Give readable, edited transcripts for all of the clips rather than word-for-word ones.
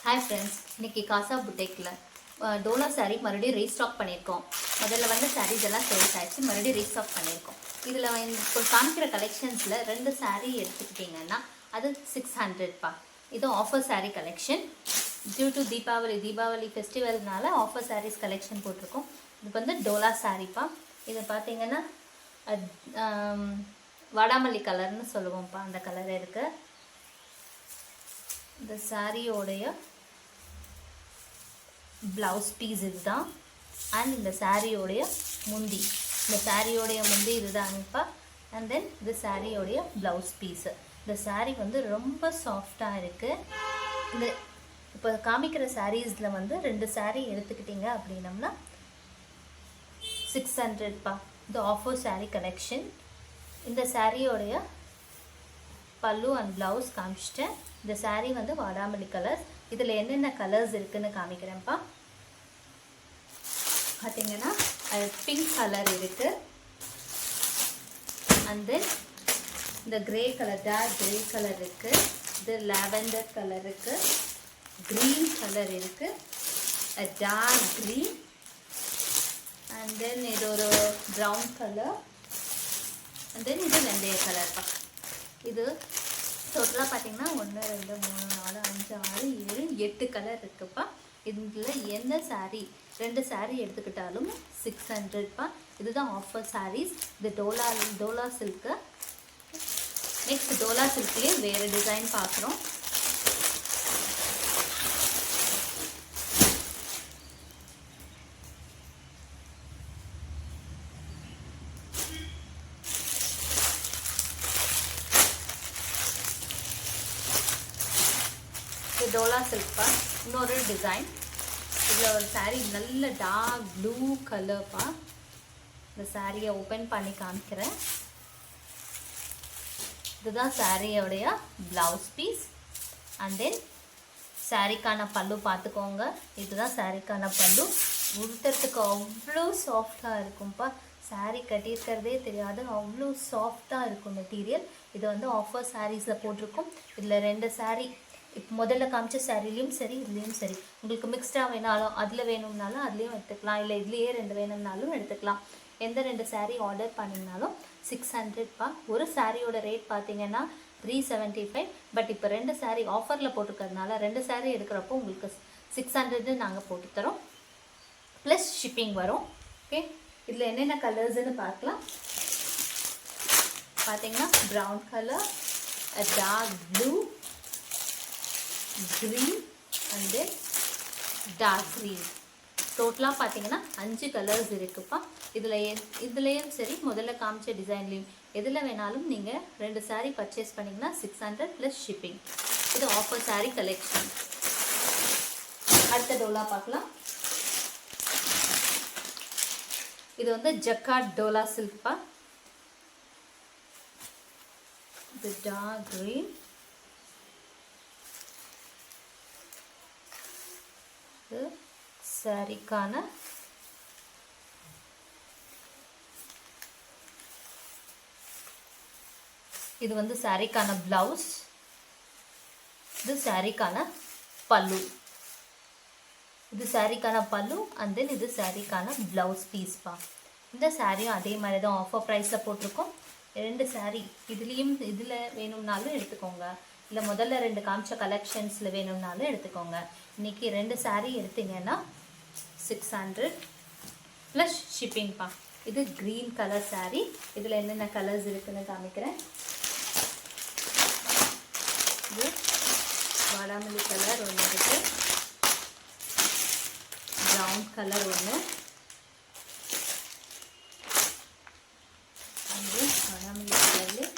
Hi friends, இன்றைக்கி காசா புட்டேக்கில் டோலா சாரீ மறுபடியும் restock பண்ணியிருக்கோம். முதல்ல வந்து சாரீஸ் எல்லாம் சேல்ஸ் ஆகிடுச்சு, மறுபடியும் ரீஸ்டாக் பண்ணியிருக்கோம். இதில் இப்போ காமிக்கிற கலெக்ஷன்ஸில் 2 சாரீ எடுத்துக்கிட்டிங்கன்னா அது 600 இது offer sari collection. Due to Deepavali ஃபெஸ்டிவல்னால ஆஃபர் சாரீஸ் கலெக்ஷன் போட்டிருக்கோம். இது வந்து டோலா சாரீப்பா. இதை பார்த்தீங்கன்னா வாடாமல்லி கலர்னு சொல்லுவோம்ப்பா, அந்த கலர் இருக்குது. இந்த சாரியோடைய ப்ளவுஸ் பீஸ் இதுதான். அண்ட் இந்த சாரியோடைய முந்தி, இந்த சாரியோடைய முந்தி இதுதான்ப்பா. அண்ட் தென் இந்த சாரியோடைய ப்ளவுஸ் பீஸு. இந்த சாரீ வந்து ரொம்ப சாஃப்டாக இருக்குது. இந்த இப்போ காமிக்கிற சாரீஸில் வந்து 2 சாரீ எடுத்துக்கிட்டிங்க அப்படின்னம்னா 600 இது ஆஃபர் சாரீ கலெக்ஷன். இந்த சாரியோடைய பல்லு அண்ட் ப்ளவுஸ் காமிச்சிட்டேன். இந்த சாரீ வந்து வாடாமல்லி கலர்ஸ். இதில் என்னென்ன கலர்ஸ் இருக்குதுன்னு காமிக்கிறேன்ப்பா. பார்த்தீங்கன்னா பிங்க் கலர் இருக்குது. அண்ட் தென் இந்த grey colour, dark grey colour இருக்குது. இது லாவெண்டர் கலர் இருக்குது. க்ரீன் கலர் இருக்குது, டார்க் க்ரீன். அண்ட் தென் இது ஒரு ப்ரௌன் கலர். அண்ட் தென் இது வெந்தய கலர்ப்பா. இது டோட்டலாக பார்த்தீங்கன்னா 1 2 3 4 5 6 7 8 கலர் இருக்குப்பா. இதில் எந்த சாரீ 2 சாரீ எடுத்துக்கிட்டாலும் 600 இதுதான் ஆஃபர் சாரீஸ். இது டோலா சில்க்கு. நெக்ஸ்ட் டோலா சில்க்லேயே வேறு டிசைன் பார்க்குறோம். டோலா சில்க்ப்பா. இன்னொரு டிசைன். இதில் ஒரு சாரீ நல்ல டார்க் ப்ளூ கலர்ப்பா. இந்த சாரியை ஓப்பன் பண்ணி காமிக்கிறேன். இதுதான் சாரியோடைய ப்ளவுஸ் பீஸ். அண்ட் தென் சாரிக்கான பல்லு பார்த்துக்கோங்க. இதுதான் சாரிக்கான பல்லு. உடுத்துறதுக்கு அவ்வளோ சாஃப்டாக இருக்கும்ப்பா. சாரீ கட்டியிருக்கிறதே தெரியாது, அவ்வளோ சாஃப்டாக இருக்கும் மெட்டீரியல். இது வந்து ஆஃபர் சாரீஸில் போட்டிருக்கோம். இதில் 2 சாரீ இப்போ முதல்ல காமிச்ச சாரிலையும் சரி, இதுலேயும் சரி. உங்களுக்கு மிக்ஸ்டாக வேணாலும் அதில் வேணும்னாலும் அதுலேயும் எடுத்துக்கலாம், இல்லை இதுலேயே 2 வேணும்னாலும் எடுத்துக்கலாம். எந்த 2 சாரீ ஆர்டர் பண்ணிங்கனாலும் 600 ஒரு சாரியோட ரேட் பார்த்தீங்கன்னா 375. பட் இப்போ 2 சாரீ ஆஃபரில் போட்டிருக்கிறதுனால 2 சாரீ எடுக்கிறப்போ உங்களுக்கு 600 நாங்கள் போட்டுத்தரோம். ப்ளஸ் ஷிப்பிங் வரும். ஓகே, இதில் என்னென்ன கலர்ஸ்ன்னு பார்க்கலாம். பார்த்தீங்கன்னா brown colour, dark blue, green and then dark green. டோட்டலாக பார்த்தீங்கன்னா 5 கலர்ஸ் இருக்குப்பா. இதுலேயும் சரி, முதல்ல காமிச்ச டிசைன்லேயும் எதில் வேணாலும் நீங்கள் 2 சாரீ பர்ச்சேஸ் பண்ணிங்கன்னா 600 ப்ளஸ் ஷிப்பிங். இது ஆஃபர் சாரீ கலெக்ஷன். அடுத்த டோலா பார்க்கலாம். இது வந்து ஜக்கார்ட் டோலா சில்க்ப்பா. இது டார்க் க்ரீன், சாரிக்கான இது வந்து சாரிக்கான பிளவுஸ். இது சாரிக்கான பல்லு. இது சாரிக்கான பல்லு. அண்ட் தென் இது சாரிக்கான பிளவுஸ் பீஸ்ப்பா. இந்த சாரியும் அதே மாதிரி தான் ஆஃபர் ப்ரைஸில் போட்டிருக்கோம். 2 சாரீ இதில் வேணும்னாலும் எடுத்துக்கோங்க, இல்லை முதல்ல 2 காமிச்ச கலெக்ஷன்ஸில் வேணும்னாலும் எடுத்துக்கோங்க. இன்றைக்கி 2 சாரீ எடுத்தீங்கன்னா 600 ப்ளஸ் ஷிப்பிங்ப்பா. இது க்ரீன் கலர் சாரீ. இதில் என்னென்ன கலர்ஸ் இருக்குதுன்னு காமிக்கிறேன். இது வாடாமல்லி கலர் ஒன்று இருக்குது, ப்ரௌன் கலர் ஒன்று, அது வாடாமல்லி கலர்லேயே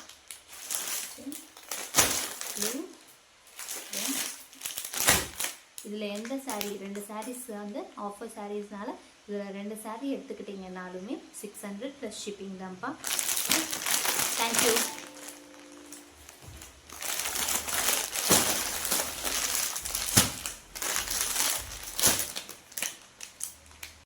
ப்ளூ. இதில் எந்த சாரீ 2 சாரீஸ் வந்து ஆஃபர் சாரீஸ்னால இதில் 2 சாரீ எடுத்துக்கிட்டிங்கனாலுமே 600 ப்ளஸ் ஷிப்பிங் தான்ப்பா. தேங்க்யூ.